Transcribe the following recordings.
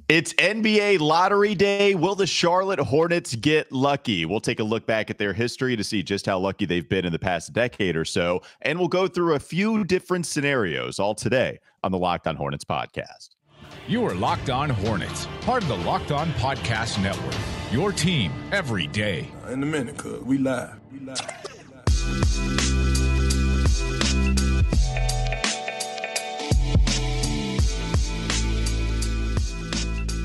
It's NBA lottery day. Will the Charlotte Hornets get lucky? We'll take a look back at their history to see just how lucky they've been in the past decade or so. And we'll go through a few different scenarios all today on the Locked On Hornets podcast. You are Locked On Hornets, part of the Locked On Podcast Network. Your team every day. In a minute, cuz we live.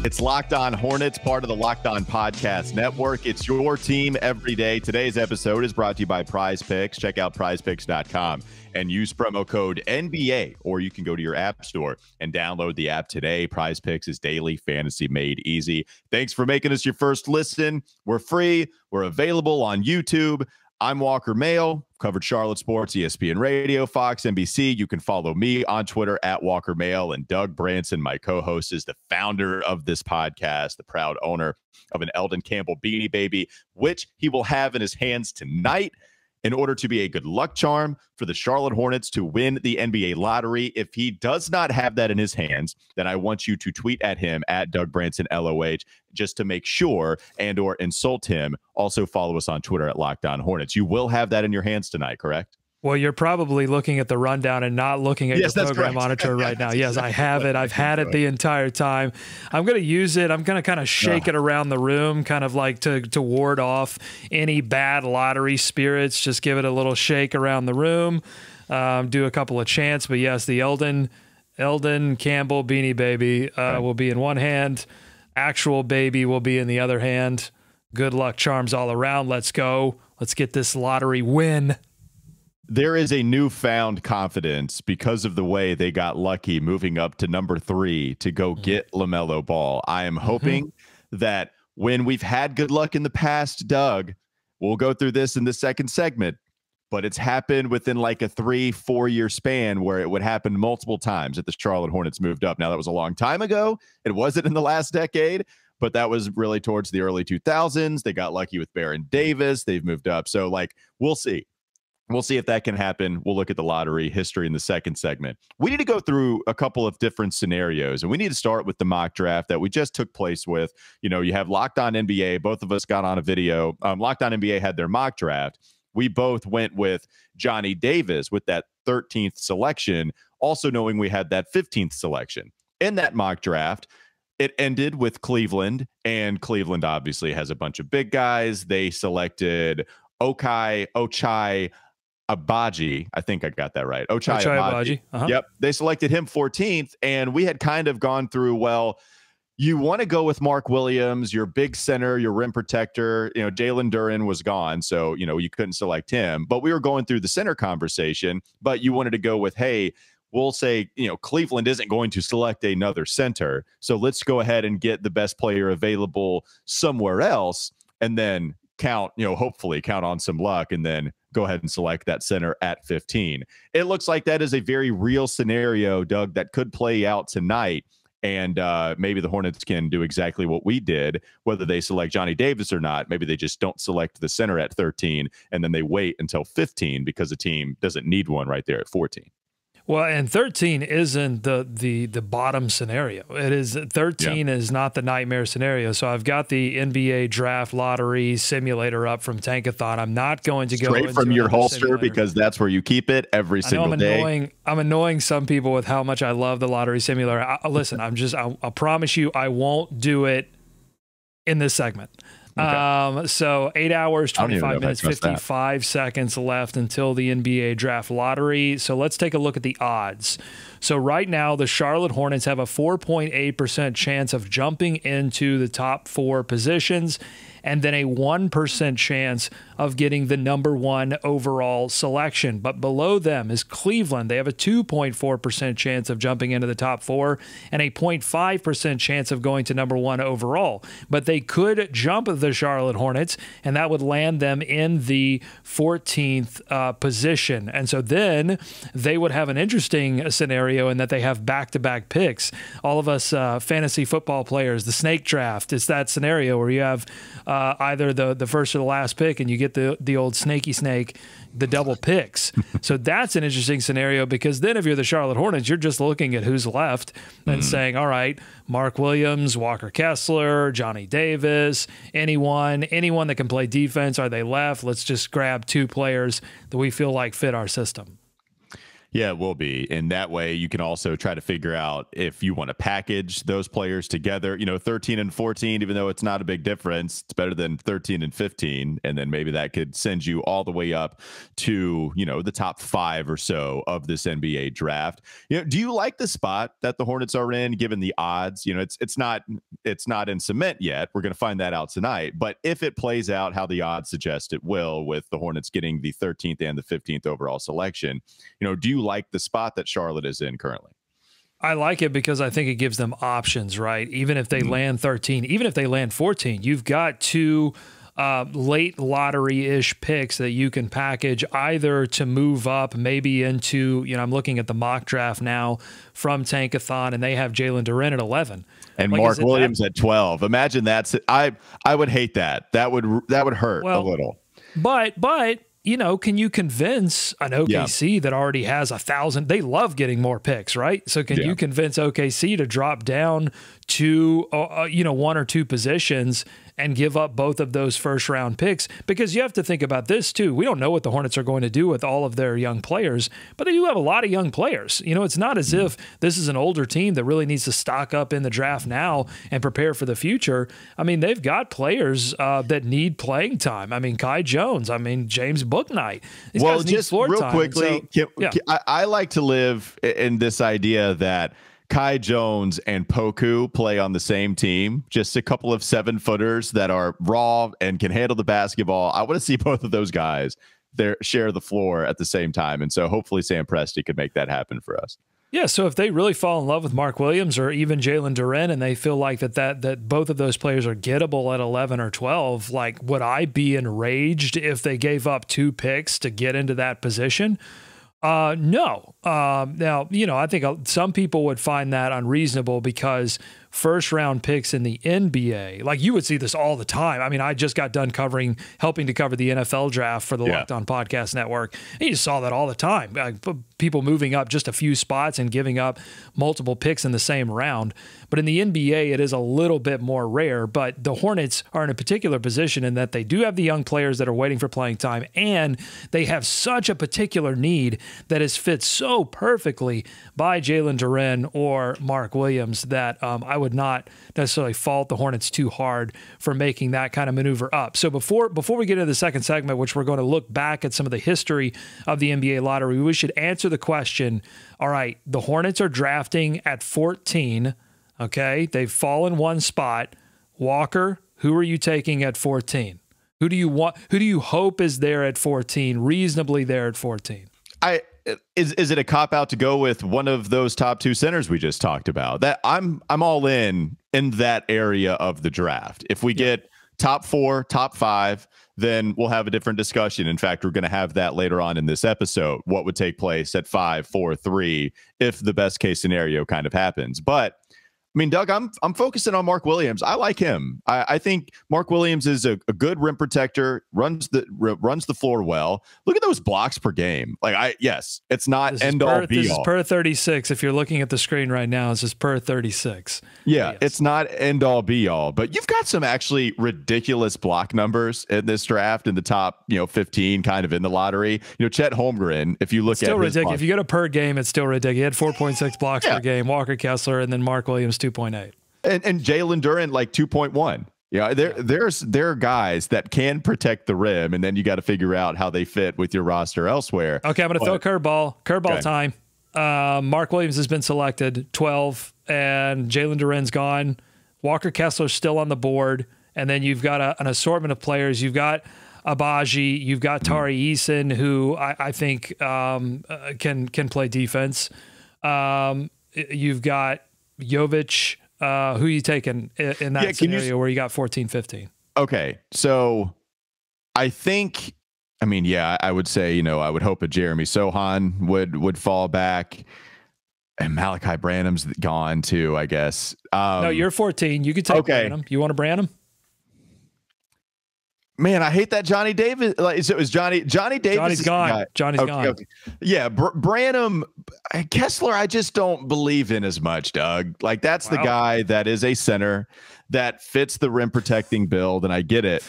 It's Locked On Hornets, part of the Locked On Podcast Network. It's your team every day. Today's episode is brought to you by PrizePicks. Check out PrizePicks.com and use promo code NBA, or you can go to your app store and download the app today. PrizePicks is daily fantasy made easy. Thanks for making us your first listen. We're free. We're available on YouTube. I'm Walker Mayo, covered Charlotte sports, ESPN Radio, Fox, NBC. You can follow me on Twitter at Walker Mayo, and Doug Branson, my co-host, is the founder of this podcast, the proud owner of an Eldon Campbell Beanie Baby, which he will have in his hands tonight in order to be a good luck charm for the Charlotte Hornets to win the NBA lottery. If he does not have that in his hands, then I want you to tweet at him at Doug Branson LOH just to make sure and or insult him. Also follow us on Twitter at Locked On Hornets. You will have that in your hands tonight, correct? Well, you're probably looking at the rundown and not looking at your program monitor right now. Yes, I have it. I've had it the entire time. I'm going to use it. I'm going to kind of shake it around the room, kind of like to ward off any bad lottery spirits. Just give it a little shake around the room, do a couple of chants. But yes, the Eldon Campbell Beanie Baby will be in one hand. Actual baby will be in the other hand. Good luck charms all around. Let's go. Let's get this lottery win. There is a newfound confidence because of the way they got lucky moving up to number 3 to go get LaMelo Ball. I am hoping that when we've had good luck in the past, Doug, we'll go through this in the second segment, but it's happened within like a 3-4 year span where it would happen multiple times that the Charlotte Hornets moved up. Now, that was a long time ago. It wasn't in the last decade, but that was really towards the early 2000s. They got lucky with Baron Davis. They've moved up. So, like, we'll see. We'll see if that can happen. We'll look at the lottery history in the second segment. We need to go through a couple of different scenarios, and we need to start with the mock draft that we just took place with. You know, you have Locked On NBA. Both of us got on a video. Locked On NBA had their mock draft. We both went with Johnny Davis with that 13th selection, also knowing we had that 15th selection. In that mock draft, it ended with Cleveland, and Cleveland obviously has a bunch of big guys. They selected Ochai Agbaji. I think I got that right. Ochai Agbaji. Yep. They selected him 14th, and we had kind of gone through, well, you want to go with Mark Williams, your big center, your rim protector. You know, Jalen Duren was gone, so, you know, you couldn't select him. But we were going through the center conversation, but you wanted to go with, hey, we'll say, you know, Cleveland isn't going to select another center, so let's go ahead and get the best player available somewhere else, and then hopefully count on some luck, and then go ahead and select that center at 15. It looks like that is a very real scenario, Doug, that could play out tonight. And maybe the Hornets can do exactly what we did, whether they select Johnny Davis or not. Maybe they just don't select the center at 13, and then they wait until 15 because the team doesn't need one right there at 14. Well, and 13 isn't the bottom scenario. It is 13 is not the nightmare scenario. So I've got the NBA draft lottery simulator up from Tankathon. I'm not going to go straight from your holster because that's where you keep it every single day. I'm annoying some people with how much I love the lottery simulator. Listen, I promise you I won't do it in this segment. Okay. So 8 hours, 25 minutes, 55 seconds left until the NBA draft lottery. So let's take a look at the odds. So right now, the Charlotte Hornets have a 4.8% chance of jumping into the top 4 positions, and then a 1% chance of getting the number 1 overall selection. But below them is Cleveland. They have a 2.4% chance of jumping into the top 4 and a 0.5% chance of going to number 1 overall. But they could jump the Charlotte Hornets, and that would land them in the 14th position. And so then they would have an interesting scenario scenario in that they have back-to-back picks. All of us fantasy football players, the snake draft, it's that scenario where you have either the first or the last pick, and you get the old snaky snake, the double picks. So that's an interesting scenario, because then if you're the Charlotte Hornets, you're just looking at who's left and saying, all right, Mark Williams, Walker Kessler, Johnny Davis, anyone that can play defense, are they left? Let's just grab 2 players that we feel like fit our system. Yeah, it will be. And that way you can also try to figure out if you want to package those players together. 13 and 14, even though it's not a big difference, it's better than 13 and 15. And then maybe that could send you all the way up to, the top 5 or so of this NBA draft. Do you like the spot that the Hornets are in, given the odds? It's not in cement yet. We're going to find that out tonight. But if it plays out how the odds suggest it will, with the Hornets getting the 13th and the 15th overall selection, do you like the spot that Charlotte is in currently? I like it because I think it gives them options, right? Even if they land 13, even if they land 14, you've got 2 late lottery-ish picks that you can package either to move up maybe into, I'm looking at the mock draft now from Tankathon, and they have Jalen Duren at 11. And Mark Williams at 12. Imagine that's it. I would hate that. That would hurt a little. But can you convince an OKC that already has 1,000? They love getting more picks, right? So can you convince OKC to drop down to 1 or 2 positions and give up both of those first-round picks? Because you have to think about this too. We don't know what the Hornets are going to do with all of their young players, but they do have a lot of young players. It's not as if this is an older team that really needs to stock up in the draft now and prepare for the future. I mean, they've got players that need playing time. I mean, Kai Jones. I mean, James Bouknight. These guys need floor real time. Quickly, I like to live in this idea that Kai Jones and Poku play on the same team, just a couple of 7-footers that are raw and can handle the basketball. I want to see both of those guys share the floor at the same time. And so hopefully Sam Presti could make that happen for us. Yeah, so if they really fall in love with Mark Williams or even Jalen Duren, and they feel like that both of those players are gettable at 11 or 12, like, would I be enraged if they gave up 2 picks to get into that position? No. Now, I think some people would find that unreasonable because first-round picks in the NBA, like, you would see this all the time. I mean, I just got done helping to cover the NFL draft for the Locked On Podcast Network. And you saw that all the time. People moving up just a few spots and giving up multiple picks in the same round. But in the NBA, it is a little bit more rare. But the Hornets are in a particular position in that they do have the young players that are waiting for playing time, and they have such a particular need that is fit so perfectly by Jalen Duren or Mark Williams that I would not necessarily fault the Hornets too hard for making that kind of maneuver up. So before we get into the second segment, which we're going to look back at some of the history of the NBA lottery, we should answer the question, all right, the Hornets are drafting at 14, okay? They've fallen 1 spot. Walker, who are you taking at 14? Who do you hope is there at 14, reasonably there at 14? Is it a cop out to go with one of those top 2 centers we just talked about? That I'm all in that area of the draft. If we get top 4, top 5, then we'll have a different discussion. In fact, we're going to have that later on in this episode. What would take place at 5, 4, 3 if the best case scenario kind of happens? But I mean, Doug, I'm focusing on Mark Williams. I like him. I think Mark Williams is a good rim protector, runs the floor well. Look at those blocks per game. It's not end all be all. This is per 36. If you're looking at the screen right now, this is per 36. Yeah, yes. It's not end all be all, but you've got some actually ridiculous block numbers in this draft in the top, 15 kind of in the lottery. Chet Holmgren, if you look still ridiculous. If you go to per game, it's still ridiculous. He had 4.6 blocks per game. Walker Kessler and then Mark Williams 2.8. And Jalen Duren like 2.1. There are guys that can protect the rim, and then you got to figure out how they fit with your roster elsewhere. Okay, I'm going to throw a curveball time. Mark Williams has been selected 12, and Jalen Duren's gone. Walker Kessler's still on the board, and then you've got an assortment of players. You've got Abaji, you've got Tari Eason, who I think can play defense. You've got Jovic. Who are you taking in that scenario where you got 14, 15? Okay, so I think, I would say, I would hope a Jeremy Sohan would fall back. And Malachi Branham's gone too, I guess. No, you're 14. You could take Branham. You want to Branham? Man, I hate that Johnny Davis. Like, so it was Johnny Davis. Johnny's gone. Johnny's gone. Okay. Yeah, Branham, Kessler, I just don't believe in as much, Doug. Like, that's the guy that is a center that fits the rim protecting build, and I get it.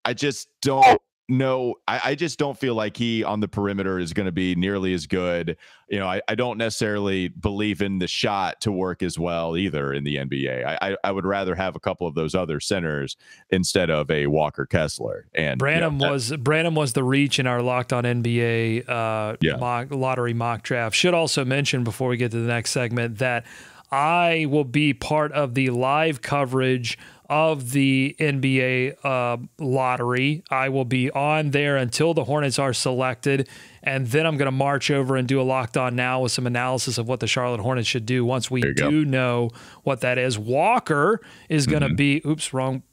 I just don't know. I just don't feel like he on the perimeter is going to be nearly as good. You know, I don't necessarily believe in the shot to work as well either in the NBA. I would rather have a couple of those other centers instead of a Walker Kessler. And Branham was the reach in our Locked On NBA lottery mock draft. Should also mention before we get to the next segment that I will be part of the live coverage of the NBA lottery. I will be on there until the Hornets are selected, and then I'm going to march over and do a Locked On Now with some analysis of what the Charlotte Hornets should do once we do know what that is. Walker is going to be,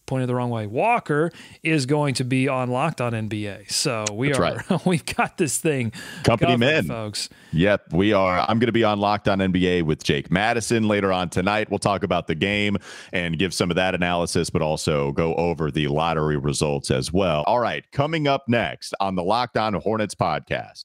pointed the wrong way. Walker is going to be on Locked On NBA. So we've got this thing. Company men, folks. Yep, we are. I'm going to be on Locked On NBA with Jake Madison later on tonight. We'll talk about the game and give some of that analysis, but also go over the lottery results as well. All right, coming up next on the Locked On Hornets podcast.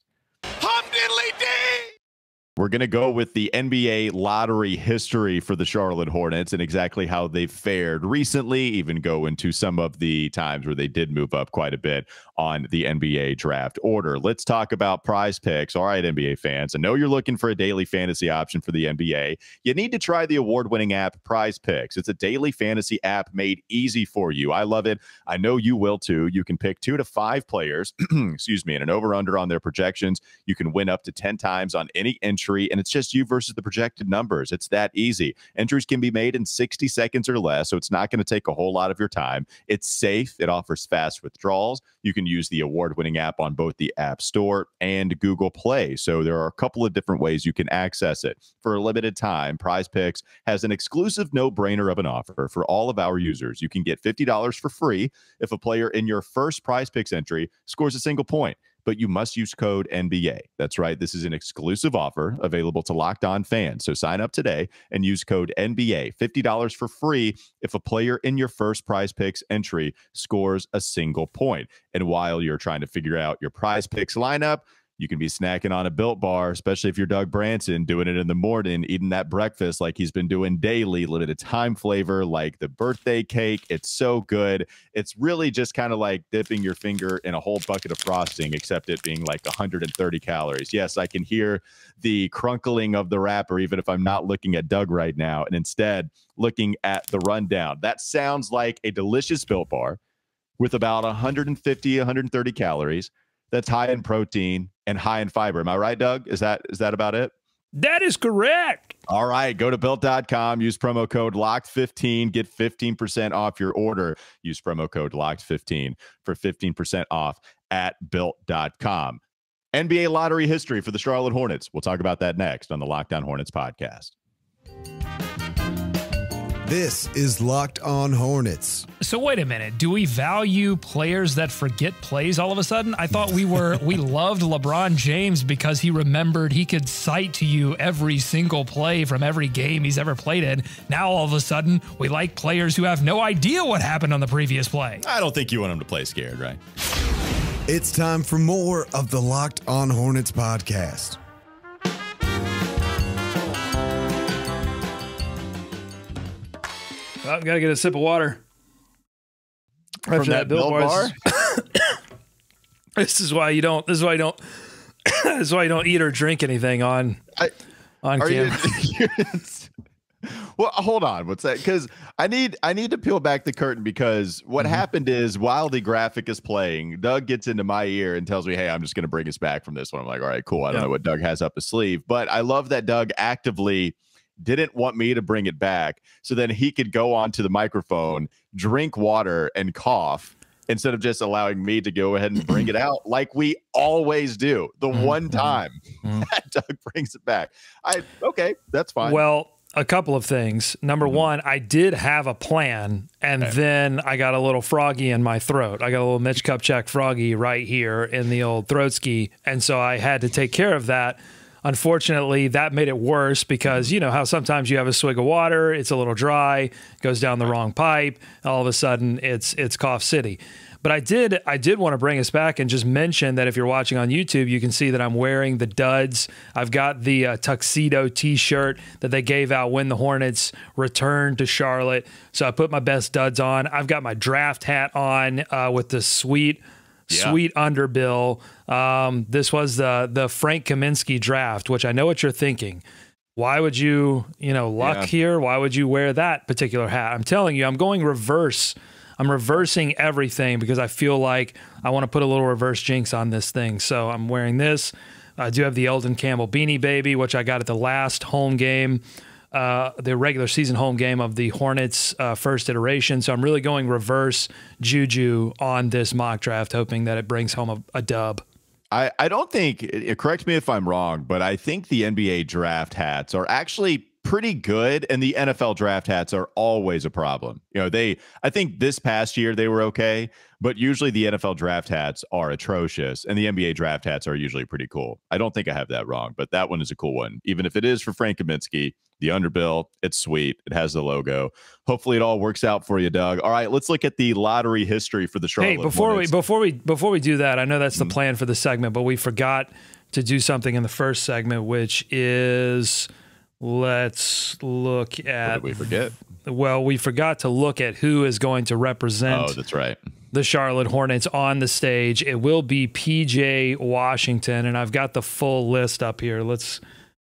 We're going to go with the NBA lottery history for the Charlotte Hornets and exactly how they've fared recently, even go into some of the times where they did move up quite a bit on the NBA draft order. Let's talk about PrizePicks. All right, NBA fans, I know you're looking for a daily fantasy option for the NBA. You need to try the award-winning app PrizePicks. It's a daily fantasy app made easy for you. I love it. I know you will too. You can pick 2 to 5 players, excuse me, and an over-under on their projections. You can win up to 10 times on any entry, and it's just you versus the projected numbers. It's that easy. Entries can be made in 60 seconds or less, so it's not going to take a whole lot of your time. It's safe. It offers fast withdrawals. You can use the award-winning app on both the App Store and Google Play. So there are a couple of different ways you can access it. For a limited time, PrizePicks has an exclusive no-brainer of an offer for all of our users. You can get $50 for free if a player in your first PrizePicks entry scores a single point, but you must use code NBA. That's right. This is an exclusive offer available to Locked On fans. So sign up today and use code NBA. $50 for free if a player in your first PrizePicks entry scores a single point. And while you're trying to figure out your PrizePicks lineup, you can be snacking on a Built Bar, especially if you're Doug Branson, doing it in the morning, eating that breakfast like he's been doing daily, limited time flavor like the birthday cake. It's so good. It's really just kind of like dipping your finger in a whole bucket of frosting, except it being like 130 calories. Yes, I can hear the crunkling of the wrapper, even if I'm not looking at Doug right now, and instead looking at the rundown. That sounds like a delicious Built Bar with about 150, 130 calories. That's high in protein and high in fiber. Am I right, Doug? Is that about it? That is correct. All right. Go to Built.com. Use promo code LOCKED15. Get 15% off your order. Use promo code LOCKED15 for 15% off at Built.com. NBA lottery history for the Charlotte Hornets. We'll talk about that next on the Locked On Hornets podcast. This is Locked On Hornets. So wait a minute. Do we value players that forget plays all of a sudden? I thought we loved LeBron James because he remembered he could cite to you every single play from every game he's ever played in. Now all of a sudden we like players who have no idea what happened on the previous play. I don't think you want him to play scared, right? It's time for more of the Locked On Hornets podcast. Oh, gotta get a sip of water. From that Built Bar. This is why you don't. This is why you don't eat or drink anything on camera. Well, hold on. What's that? Because I need to peel back the curtain, because what happened is while the graphic is playing, Doug gets into my ear and tells me, "Hey, I'm just going to bring us back from this one." I'm like, "All right, cool. I don't know what Doug has up his sleeve," but I love that Doug actively didn't want me to bring it back so then he could go onto the microphone, drink water, and cough instead of just allowing me to go ahead and bring it out like we always do. The one time that Doug brings it back. Okay, that's fine. Well, a couple of things. Number one, I did have a plan, and then I got a little froggy in my throat. I got a little Mitch Kupchak froggy right here in the old throat ski, and so I had to take care of that. Unfortunately, that made it worse because you know how sometimes you have a swig of water, it's a little dry, goes down the wrong pipe, all of a sudden it's Cough City. But I did want to bring us back and just mention that if you're watching on YouTube, you can see that I'm wearing the duds. I've got the tuxedo T-shirt that they gave out when the Hornets returned to Charlotte. So I put my best duds on. I've got my draft hat on with the sweet underbill. This was the Frank Kaminsky draft, which I know what you're thinking. Why would you, luck here? Why would you wear that particular hat? I'm telling you, I'm going reverse. I'm reversing everything because I feel like I want to put a little reverse jinx on this thing. So I'm wearing this. I do have the Eldon Campbell Beanie Baby, which I got at the last home game, the regular season home game of the Hornets first iteration. So I'm really going reverse juju on this mock draft, hoping that it brings home a dub. I don't think, correct me if I'm wrong, but I think the NBA draft hats are actually pretty good, and the NFL draft hats are always a problem. I think this past year they were okay, but usually the NFL draft hats are atrocious, and the NBA draft hats are usually pretty cool. I don't think I have that wrong, but that one is a cool one. Even if it is for Frank Kaminsky, the underbill, it's sweet. It has the logo. Hopefully it all works out for you, Doug. All right, let's look at the lottery history for the Charlotte Hornets. Before we do that, I know that's the plan for the segment, but we forgot to do something in the first segment, which is let's look at. What did we forget? Well, we forgot to look at who is going to represent. Oh, that's right. The Charlotte Hornets on the stage. It will be PJ Washington, and I've got the full list up here. Let's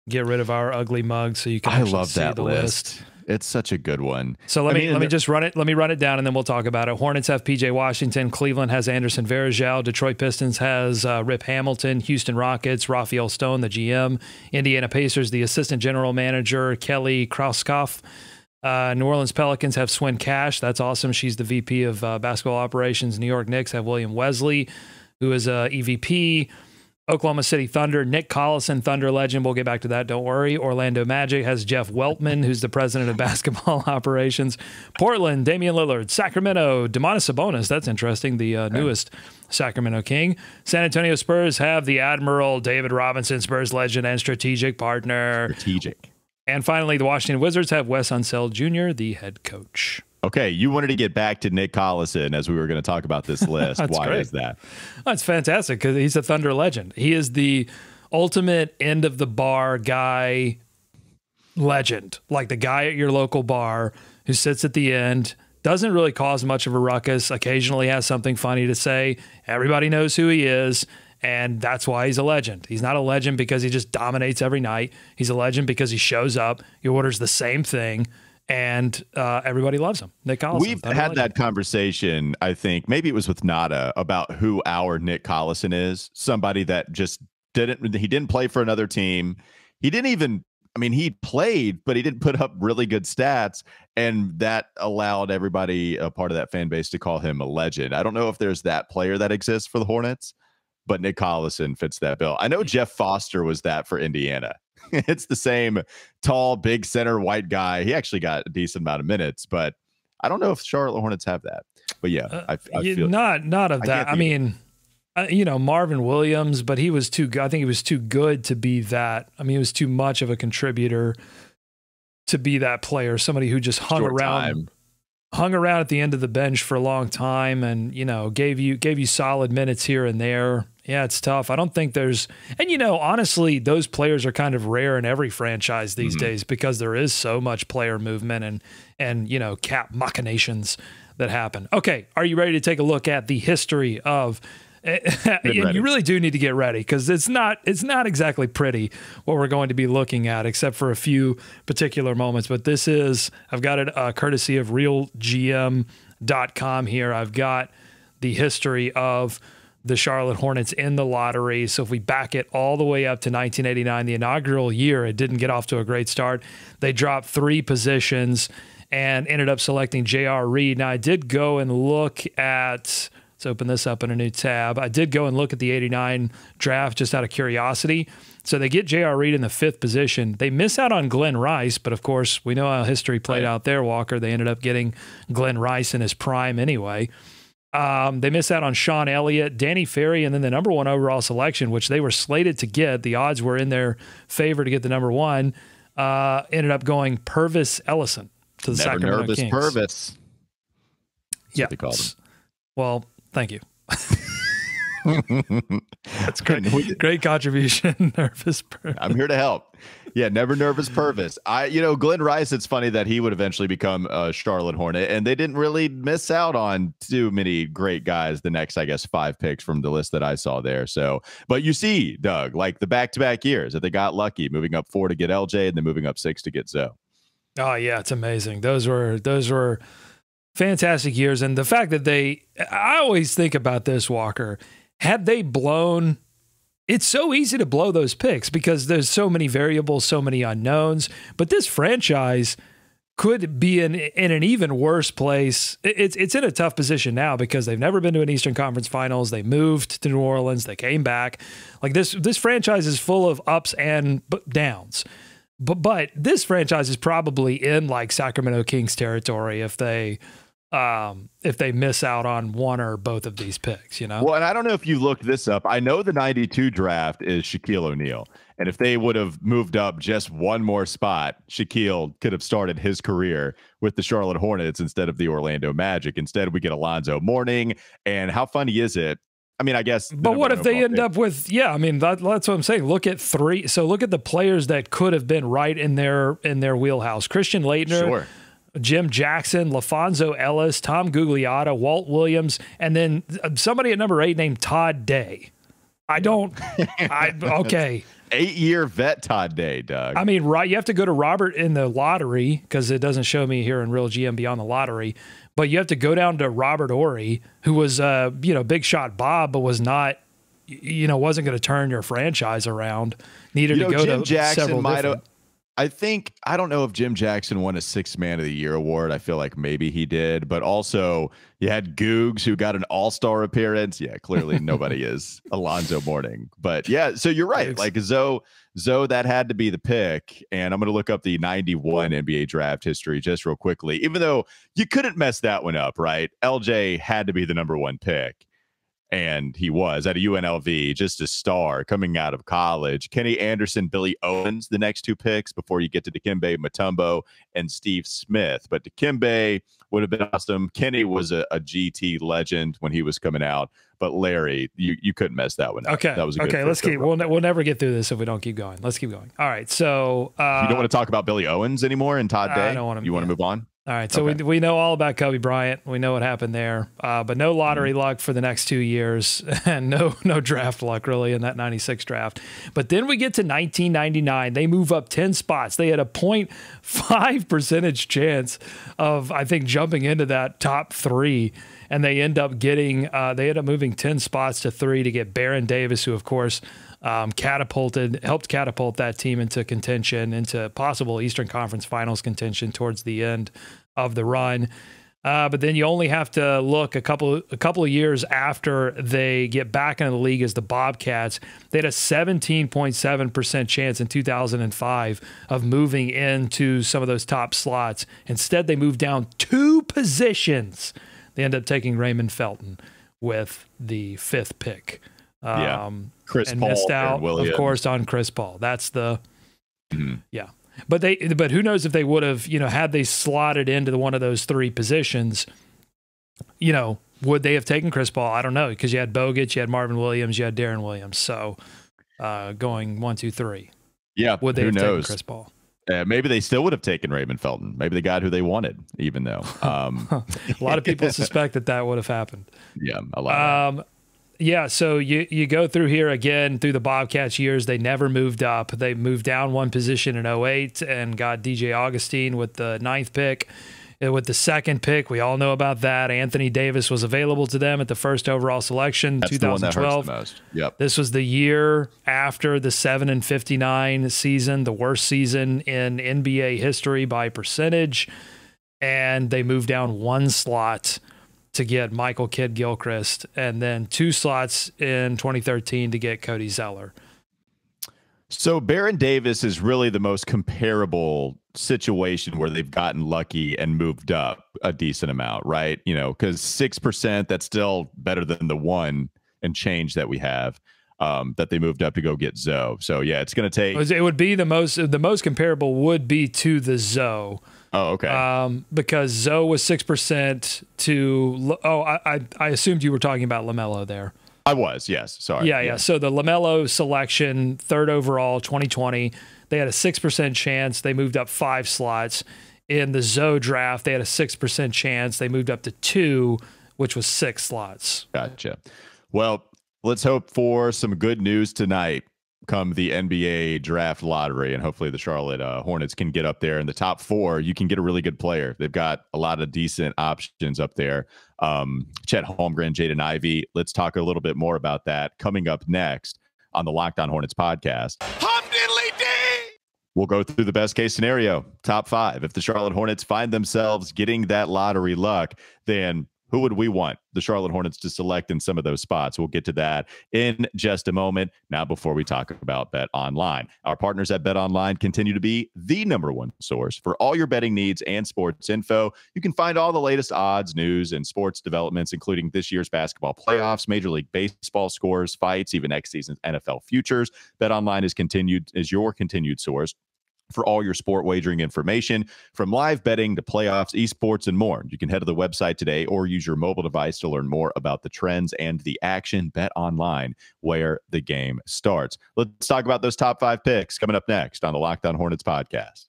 get rid of our ugly mug so you can actually see the list. It's such a good one. So let me just run it. Let me run it down and then we'll talk about it. Hornets have PJ Washington. Cleveland has Anderson Varejao. Detroit Pistons has Rip Hamilton. Houston Rockets, Raphael Stone, the GM. Indiana Pacers, the assistant general manager, Kelly Krauskopf. New Orleans Pelicans have Swin Cash. That's awesome. She's the VP of basketball operations. New York Knicks have William Wesley, who is a EVP. Oklahoma City Thunder, Nick Collison, Thunder legend. We'll get back to that. Don't worry. Orlando Magic has Jeff Weltman, who's the president of basketball operations. Portland, Damian Lillard. Sacramento, Domantas Sabonis. That's interesting. The newest Sacramento King. San Antonio Spurs have the Admiral, David Robinson, Spurs legend and strategic partner. And finally, the Washington Wizards have Wes Unseld Jr., the head coach. Okay, you wanted to get back to Nick Collison as we were going to talk about this list. Why is that? That's fantastic because he's a Thunder legend. He is the ultimate end of the bar guy legend, like the guy at your local bar who sits at the end, doesn't really cause much of a ruckus, occasionally has something funny to say. Everybody knows who he is, and that's why he's a legend. He's not a legend because he just dominates every night. He's a legend because he shows up, he orders the same thing, and everybody loves him. Nick Collison. We've had that conversation, I think, maybe it was with Nada, about who our Nick Collison is. Somebody that just didn't play for another team. He didn't even, he played, but he didn't put up really good stats. And that allowed everybody, a part of that fan base, to call him a legend. I don't know if there's that player that exists for the Hornets, but Nick Collison fits that bill. I know Jeff Foster was that for Indiana. It's the same tall, big center, white guy. He actually got a decent amount of minutes, but I don't know if Charlotte Hornets have that. But yeah, I feel not of that. Marvin Williams, but he was too. I think he was too good to be that. He was too much of a contributor to be that player. Somebody who just hung around at the end of the bench for a long time, and gave you solid minutes here and there. Yeah, it's tough. I don't think there's, and honestly, those players are kind of rare in every franchise these days because there is so much player movement and cap machinations that happen. Okay, are you ready to take a look at the history of? You really do need to get ready because it's not exactly pretty what we're going to be looking at, except for a few particular moments. But I've got it courtesy of RealGM.com here. I've got the history of the Charlotte Hornets in the lottery. So if we back it all the way up to 1989, the inaugural year, it didn't get off to a great start. They dropped 3 positions and ended up selecting J.R. Reed. Now, I did go and look at, let's open this up in a new tab. I did go and look at the 89 draft just out of curiosity. So they get J.R. Reed in the 5th position. They miss out on Glenn Rice, but of course, we know how history played out there, Walker. They ended up getting Glenn Rice in his prime anyway. They missed out on Sean Elliott, Danny Ferry, and then the number 1 overall selection, which they were slated to get. The odds were in their favor to get the number 1. Ended up going Purvis Ellison to the Sacramento Kings. Purvis. Yeah. They called him. Well, thank you. That's great. Great contribution, Nervous Purvis. I'm here to help. Yeah, never nervous Purvis. Glenn Rice, it's funny that he would eventually become a Charlotte Hornet, and they didn't really miss out on too many great guys the next, I guess, 5 picks from the list that I saw there. So, but you see, Doug, like the back-to-back years that they got lucky, moving up 4 to get LJ and then moving up 6 to get Zoe. Oh, yeah, it's amazing. Those were fantastic years. And the fact that I always think about this, Walker, had they blown, it's so easy to blow those picks because there's so many variables, so many unknowns. But this franchise could be in an even worse place. It's in a tough position now because they've never been to an Eastern Conference Finals. They moved to New Orleans. They came back. Like this franchise is full of ups and downs. But this franchise is probably in like Sacramento Kings territory if they miss out on one or both of these picks, Well, and I don't know if you looked this up. I know the 92 draft is Shaquille O'Neal. And if they would have moved up just one more spot, Shaquille could have started his career with the Charlotte Hornets instead of the Orlando Magic. Instead, we get Alonzo Mourning. And how funny is it? I mean, I guess. But what if they end up with, that's what I'm saying. Look at 3. So look at the players that could have been right in their wheelhouse. Christian Laettner. Sure. Jim Jackson, LaFonso Ellis, Tom Gugliotta, Walt Williams, and then somebody at number 8 named Todd Day. Okay. 8-year vet Todd Day, Doug. I mean, right. You have to go to Robert in the lottery because it doesn't show me here in Real GM beyond the lottery, but you have to go down to Robert Ory, who was, big shot Bob, but was not, wasn't going to turn your franchise around. Needed to go Jim to Jackson several different. I don't know if Jim Jackson won a 6th Man of the Year award. I feel like maybe he did, but also you had Googs who got an All-Star appearance. Yeah, clearly nobody is Alonzo Mourning, but yeah, so you're right. Like Zoe, that had to be the pick. And I'm going to look up the 91 NBA draft history just real quickly, even though you couldn't mess that one up, right? LJ had to be the number 1 pick. And he was at a UNLV, just a star coming out of college. Kenny Anderson, Billy Owens, the next 2 picks before you get to Dikembe Mutombo and Steve Smith. But Dikembe would have been awesome. Kenny was a GT legend when he was coming out. But Larry, you couldn't mess that one up. Okay. That was a good let's keep. We'll never get through this if we don't keep going. Let's keep going. All right. So you don't want to talk about Billy Owens anymore and Todd Day? I don't want to. You want to move on? All right, so okay. we know all about Kobe Bryant. We know what happened there, but no lottery luck for the next 2 years, and no draft luck really in that 96 draft. But then we get to 1999. They move up 10 spots. They had a 0.5% chance of, I think, jumping into that top 3, and they end up moving 10 spots to 3 to get Baron Davis, who, of course, helped catapult that team into contention, into possible Eastern Conference Finals contention towards the end of the run. But then you only have to look a couple of years after they get back into the league as the Bobcats. They had a 17.7% chance in 2005 of moving into some of those top slots. Instead, they moved down 2 positions. They end up taking Raymond Felton with the 5th pick. Chris and Paul missed out, of course, on Chris Paul. That's the But who knows if they would have, had they slotted into one of those 3 positions, would they have taken Chris Paul? I don't know, because you had Bogut, you had Marvin Williams, you had Darren Williams. So going 1, 2, 3. Yeah, would they have taken Chris Paul? Maybe they still would have taken Raymond Felton. Maybe they got who they wanted, even though a lot of people suspect that would have happened. Yeah, a lot. Yeah, so you go through here again through the Bobcats years. They never moved up. They moved down 1 position in 08 and got DJ Augustine with the 9th pick. With the 2nd pick, we all know about that. Anthony Davis was available to them at the 1st overall selection, That's 2012. The one that hurts the most. Yep. This was the year after the 7-59 season, the worst season in NBA history by percentage, and they moved down 1 slot to get Michael Kidd-Gilchrist, and then 2 slots in 2013 to get Cody Zeller. So Baron Davis is really the most comparable situation where they've gotten lucky and moved up a decent amount, right? Because 6%, that's still better than the 1 and change that we have that they moved up to go get Zoe. So yeah, it's going to take. It would be the most comparable would be to the Zoe. Oh, okay. Because Zoe was 6% to. Oh, I assumed you were talking about LaMelo there. I was, yes. Sorry. Yeah. So the LaMelo selection, 3rd overall, 2020, they had a 6% chance. They moved up 5 slots. In the Zoe draft, they had a 6% chance. They moved up to 2, which was 6 slots. Gotcha. Well, let's hope for some good news tonight come the NBA draft lottery, and hopefully the Charlotte Hornets can get up there in the top 4. You can get a really good player. They've got a lot of decent options up there. Chet Holmgren, Jaden Ivey. Let's talk a little bit more about that coming up next on the Locked On Hornets podcast. We'll go through the best case scenario, top 5. If the Charlotte Hornets find themselves getting that lottery luck, then who would we want the Charlotte Hornets to select in some of those spots? We'll get to that in just a moment. Now, before we talk about BetOnline, our partners at BetOnline continue to be the #1 source for all your betting needs and sports info. You can find all the latest odds, news, and sports developments, including this year's basketball playoffs, Major League Baseball scores, fights, even next season's NFL futures. BetOnline is your continued source for all your sport wagering information, from live betting to playoffs, esports, and more. You can head to the website today or use your mobile device to learn more about the trends and the action. Bet online, where the game starts. Let's talk about those top 5 picks coming up next on the Locked On Hornets podcast.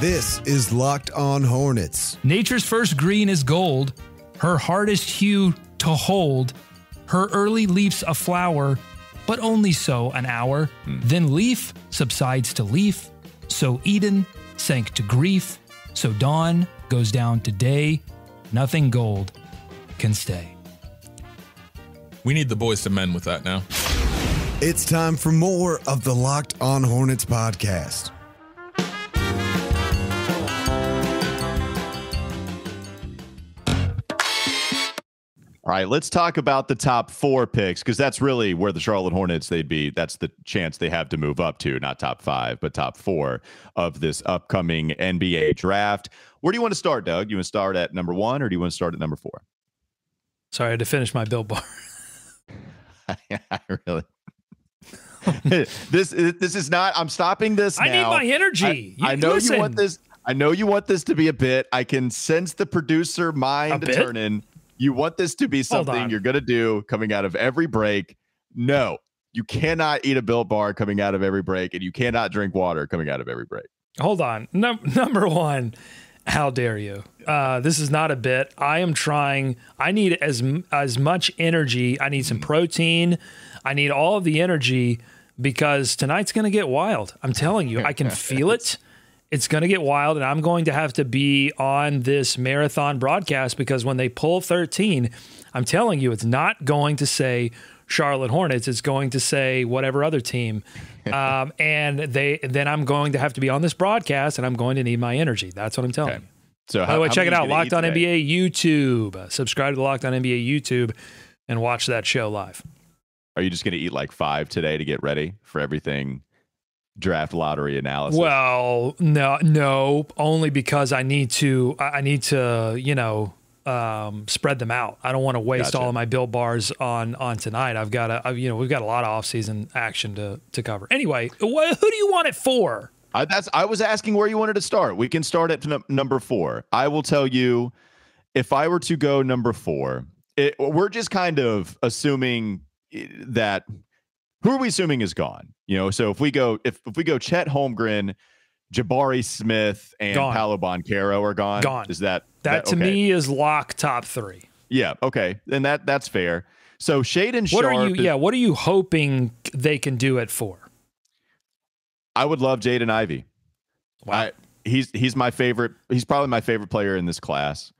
This is Locked On Hornets. Nature's first green is gold, her hardest hue to hold, her early leaps a flower, but only so an hour. Then leaf subsides to leaf. So Eden sank to grief. So dawn goes down to day. Nothing gold can stay. We need the boys to mend with that now. It's time for more of the Locked On Hornets podcast. All right, let's talk about the top 4 picks, because that's really where the Charlotte Hornets, that's the chance they have to move up to, not top 5, but top 4 of this upcoming NBA draft. Where do you want to start, Doug? You want to start at number 1, or do you want to start at number 4? Sorry, I had to finish my Built Bar. I really. This is not. I'm stopping this now. I need my energy. I know you want this. I know you want this to be a bit. I can sense the producer mind turning. You want this to be something you're going to do coming out of every break. No, you cannot eat a Built Bar coming out of every break, and you cannot drink water coming out of every break. Hold on. Number 1, how dare you? This is not a bit. I am trying. I need as much energy. I need some protein. I need all of the energy, because tonight's going to get wild. I'm telling you, I can feel it. It's going to get wild, and I'm going to have to be on this marathon broadcast, because when they pull 13, I'm telling you, it's not going to say Charlotte Hornets. It's going to say whatever other team. And then I'm going to have to be on this broadcast, and I'm going to need my energy. That's what I'm telling you. So by the way, check it out, Locked On NBA YouTube. Subscribe to the Locked On NBA YouTube and watch that show live. Are you just going to eat like 5 today to get ready for everything? Draft lottery analysis? Well, no, only because I need to, spread them out. I don't want to waste all of my Built Bars on tonight. We've got a lot of off-season action to cover. Anyway, who do you want it for? I was asking where you wanted to start. We can start at number 4. I will tell you, if I were to go number 4, we're just kind of assuming that. Who are we assuming is gone? So if we go Chet Holmgren, Jabari Smith, and Paolo Banchero are gone. Gone. Is that to me is lock top 3? Yeah. Okay. And that's fair. So Shaedon Sharpe. What are you hoping they can do it for? I would love Jaden Ivey. Wow. He's my favorite. He's probably my favorite player in this class.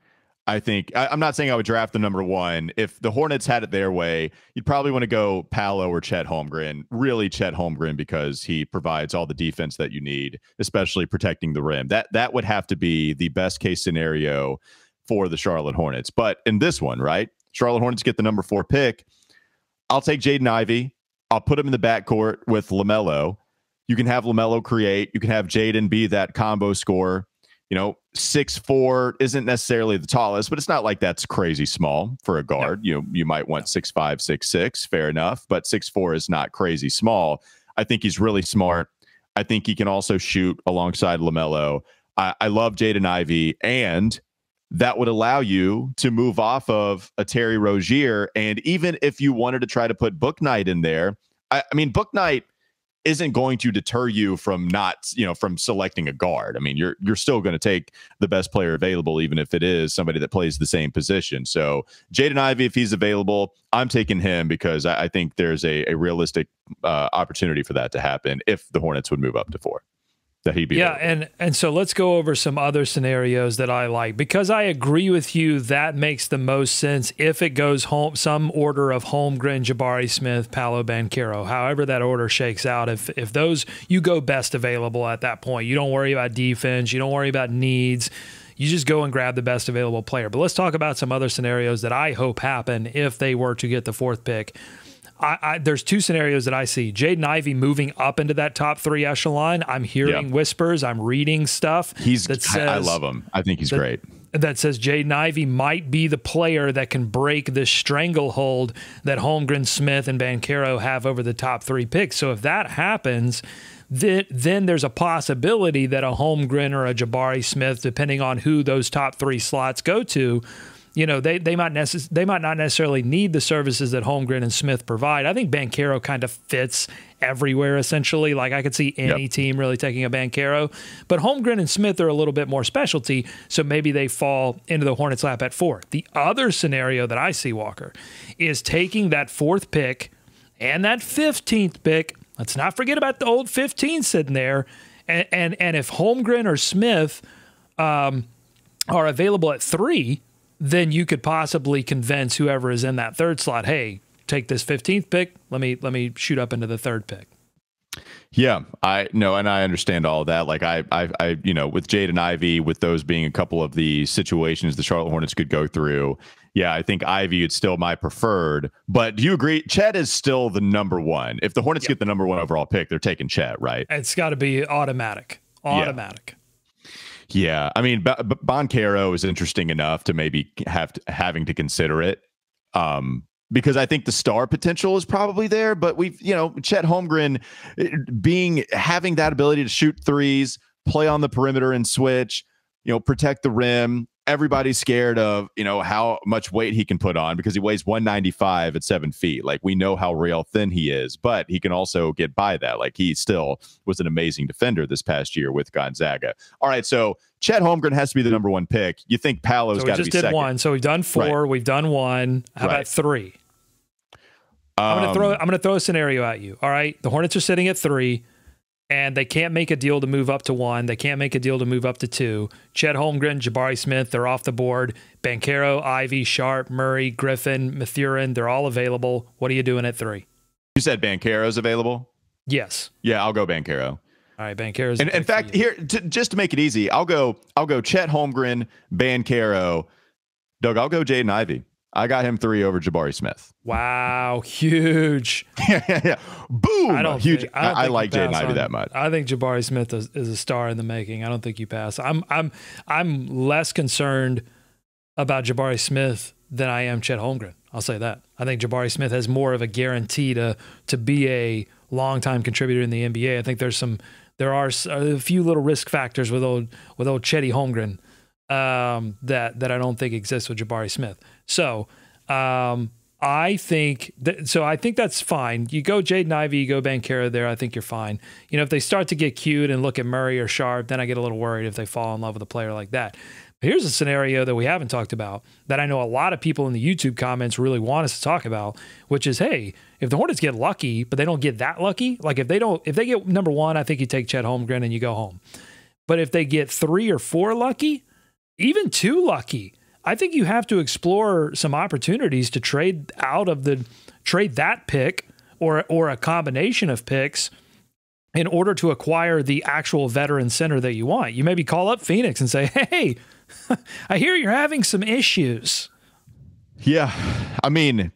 I think I'm not saying I would draft the number 1. If the Hornets had it their way, you'd probably want to go Paolo or Chet Holmgren. Really, Chet Holmgren, because he provides all the defense that you need, especially protecting the rim. That would have to be the best case scenario for the Charlotte Hornets. But in this one, right, Charlotte Hornets get the number 4 pick. I'll take Jaden Ivey. I'll put him in the backcourt with LaMelo. You can have LaMelo create. You can have Jaden be that combo scorer. 6'4" isn't necessarily the tallest, but it's not like that's crazy small for a guard. No. You might want 6'5", 6'6", fair enough, but 6'4" is not crazy small. I think he's really smart. I think he can also shoot alongside LaMelo. I love Jaden Ivey, and that would allow you to move off of a Terry Rozier. And even if you wanted to try to put Book Knight in there, I mean, Book Knight isn't going to deter you from from selecting a guard. I mean, you're still going to take the best player available, even if it is somebody that plays the same position. So Jaden Ivey, if he's available, I'm taking him because I think there's a realistic opportunity for that to happen if the Hornets would move up to 4. That he'd be available. and so let's go over some other scenarios that I like, because I agree with you that makes the most sense if it goes home some order of Holmgren, Jabari Smith, Paolo Banchero, however that order shakes out. If those, you go best available at that point. You don't worry about defense, you don't worry about needs. You just go and grab the best available player. But let's talk about some other scenarios that I hope happen if they were to get the 4th pick. There's 2 scenarios that I see. Jaden Ivey moving up into that top 3 echelon. I'm hearing whispers. I'm reading stuff. I love him. I think he's great. That says Jaden Ivey might be the player that can break this stranglehold that Holmgren, Smith, and Banchero have over the top 3 picks. So if that happens, then there's a possibility that a Holmgren or a Jabari Smith, depending on who those top 3 slots go to, they might not necessarily need the services that Holmgren and Smith provide. I think Banchero kind of fits everywhere, essentially. Like, I could see any team really taking a Banchero. But Holmgren and Smith are a little bit more specialty, so maybe they fall into the Hornets' lap at 4. The other scenario that I see, Walker, is taking that 4th pick and that 15th pick. Let's not forget about the old 15 sitting there. And if Holmgren or Smith are available at 3, then you could possibly convince whoever is in that 3rd slot, hey, take this 15th pick. Let me shoot up into the 3rd pick. Yeah, I know, and I understand all of that. Like I with Jaden Ivey, with those being a couple of the situations the Charlotte Hornets could go through. Yeah, I think Ivy is still my preferred. But do you agree? Chet is still the number 1. If the Hornets get the number 1 overall pick, they're taking Chet, right? It's got to be automatic. Automatic. Yeah, I mean, Banchero is interesting enough to maybe having to consider it, because I think the star potential is probably there. But Chet Holmgren having that ability to shoot threes, play on the perimeter and switch, protect the rim. Everybody's scared of, how much weight he can put on because he weighs 195 at 7 feet. Like, we know how real thin he is, but he can also get by that. Like, he still was an amazing defender this past year with Gonzaga. All right, so Chet Holmgren has to be the number 1 pick. You think Paolo's got to be second? So we just did 1. So we've done 4. Right. We've done 1. How about 3? I'm gonna throw a scenario at you. All right, the Hornets are sitting at 3. And they can't make a deal to move up to 1. They can't make a deal to move up to 2. Chet Holmgren, Jabari Smith, they're off the board. Banchero, Ivy, Sharp, Murray, Griffin, Mathurin, they're all available. What are you doing at 3? You said Banchero's available? Yes. Yeah, I'll go Banchero. All right, Banchero's. And in fact, here just to make it easy, I'll go Chet Holmgren, Banchero. Doug, I'll go Jaden Ivey. I got him 3 over Jabari Smith. Wow, huge. Yeah. Boom. Huge. I like Jaden Ivey that much. I think Jabari Smith is a star in the making. I don't think you pass. I'm less concerned about Jabari Smith than I am Chet Holmgren. I'll say that. I think Jabari Smith has more of a guarantee to be a longtime contributor in the NBA. I think there are a few little risk factors with old Chetty Holmgren that I don't think exists with Jabari Smith. So I think that's fine. You go Jaden Ivey, you go Banchero there. I think you're fine. If they start to get cute and look at Murray or Sharp, then I get a little worried if they fall in love with a player like that. But here's a scenario that we haven't talked about that I know a lot of people in the YouTube comments really want us to talk about, which is, hey, if the Hornets get lucky, but they don't get that lucky, like if they get number 1, I think you take Chet Holmgren and you go home. But if they get 3 or 4 lucky, even 2 lucky, I think you have to explore some opportunities to trade that pick or a combination of picks in order to acquire the actual veteran center that you want. You maybe call up Phoenix and say, hey, I hear you're having some issues. Yeah. I mean,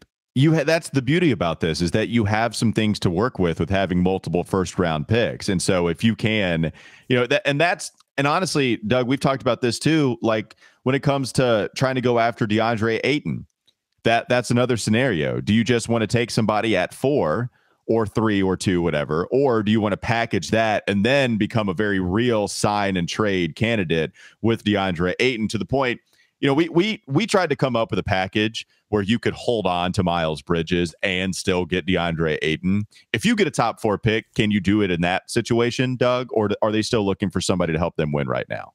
that's the beauty about this, is that you have some things to work with having multiple first round picks. And so if you can, and honestly, Doug, we've talked about this too. Like when it comes to trying to go after DeAndre Ayton, that's another scenario. Do you just want to take somebody at 4 or 3 or 2, whatever, or do you want to package that and then become a very real sign and trade candidate with DeAndre Ayton, to the point, we tried to come up with a package where you could hold on to Miles Bridges and still get DeAndre Ayton. If you get a top 4 pick, can you do it in that situation, Doug, or are they still looking for somebody to help them win right now?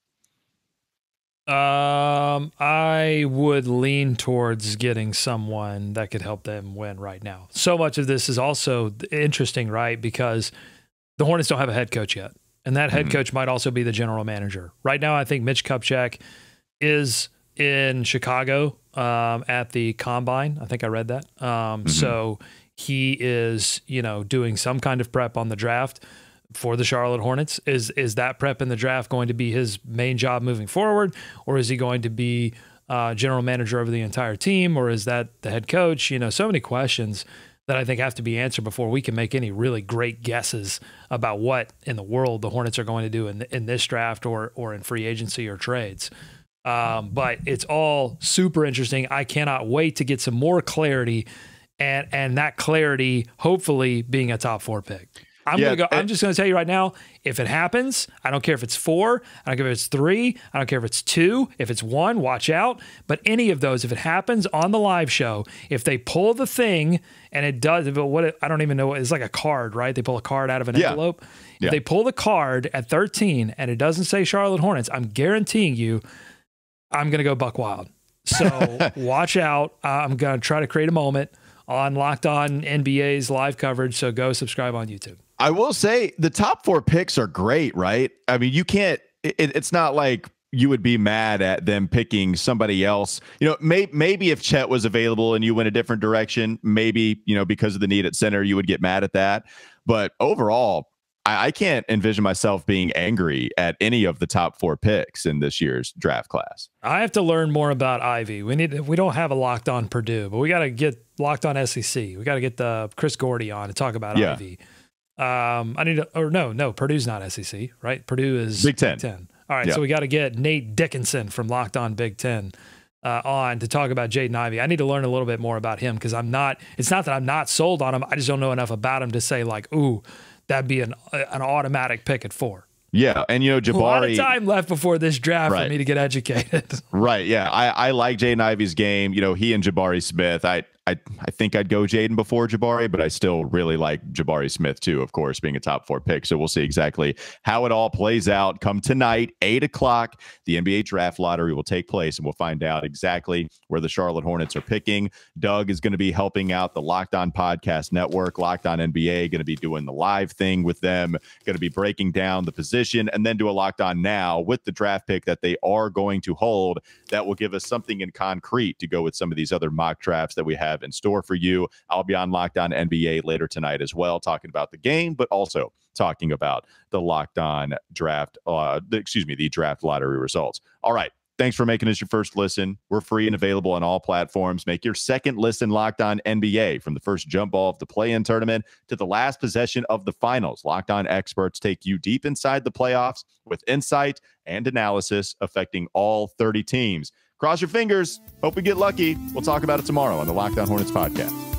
I would lean towards getting someone that could help them win right now. So much of this is also interesting, right? Because the Hornets don't have a head coach yet. And that head coach might also be the general manager. Right now, I think Mitch Kupchak is in Chicago at the Combine. I think I read that. So he is, doing some kind of prep on the draft for the Charlotte Hornets. Is that prep in the draft going to be his main job moving forward, or is he going to be general manager over the entire team, or is that the head coach? So many questions that I think have to be answered before we can make any really great guesses about what in the world the Hornets are going to do in this draft or in free agency or trades. But it's all super interesting. I cannot wait to get some more clarity, and that clarity hopefully being a top 4 pick. I'm just going to tell you right now, if it happens, I don't care if it's 4, I don't care if it's 3, I don't care if it's 2, if it's 1, watch out. But any of those, if it happens on the live show, if they pull the thing and it does, I don't even know, it's like a card, right? They pull a card out of an envelope. If they pull the card at 13 and it doesn't say Charlotte Hornets, I'm guaranteeing you, I'm going to go buck wild. So watch out. I'm going to try to create a moment on Locked On NBA's live coverage. So go subscribe on YouTube. I will say the top 4 picks are great, right? I mean, you can't, it's not like you would be mad at them picking somebody else. Maybe if Chet was available and you went a different direction, maybe, because of the need at center, you would get mad at that. But overall, I can't envision myself being angry at any of the top 4 picks in this year's draft class. I have to learn more about Ivy. We don't have a Locked On Purdue, but we got to get Locked On SEC. We got to get the Chris Gordy on to talk about Ivy. Purdue's not SEC, right? Purdue is Big Ten. All right, so we got to get Nate Dickinson from Locked On Big Ten on to talk about Jaden Ivey. I need to learn a little bit more about him because it's not that I'm not sold on him. I just don't know enough about him to say like, ooh, that'd be an automatic pick at 4. Yeah, and Jabari. A lot of time left before this draft for me to get educated. Right. Yeah, I like Jaden Ivey's game. He and Jabari Smith. I think I'd go Jaden before Jabari, but I still really like Jabari Smith too, of course, being a top 4 pick. So we'll see exactly how it all plays out. Come tonight, 8:00, the NBA Draft Lottery will take place, and we'll find out exactly where the Charlotte Hornets are picking. Doug is going to be helping out the Locked On Podcast Network, Locked On NBA, going to be doing the live thing with them, going to be breaking down the position, and then do a Locked On Now with the draft pick that they are going to hold. That will give us something in concrete to go with some of these other mock drafts that we have in store for you. I'll be on Locked On NBA later tonight as well, talking about the game, but also talking about the Locked On Draft, the draft lottery results. All right. Thanks for making us your first listen. We're free and available on all platforms. Make your second listen Locked On NBA, from the first jump ball of the play-in tournament to the last possession of the finals. Locked On experts take you deep inside the playoffs with insight and analysis affecting all 30 teams. Cross your fingers. Hope we get lucky. We'll talk about it tomorrow on the Locked On Hornets podcast.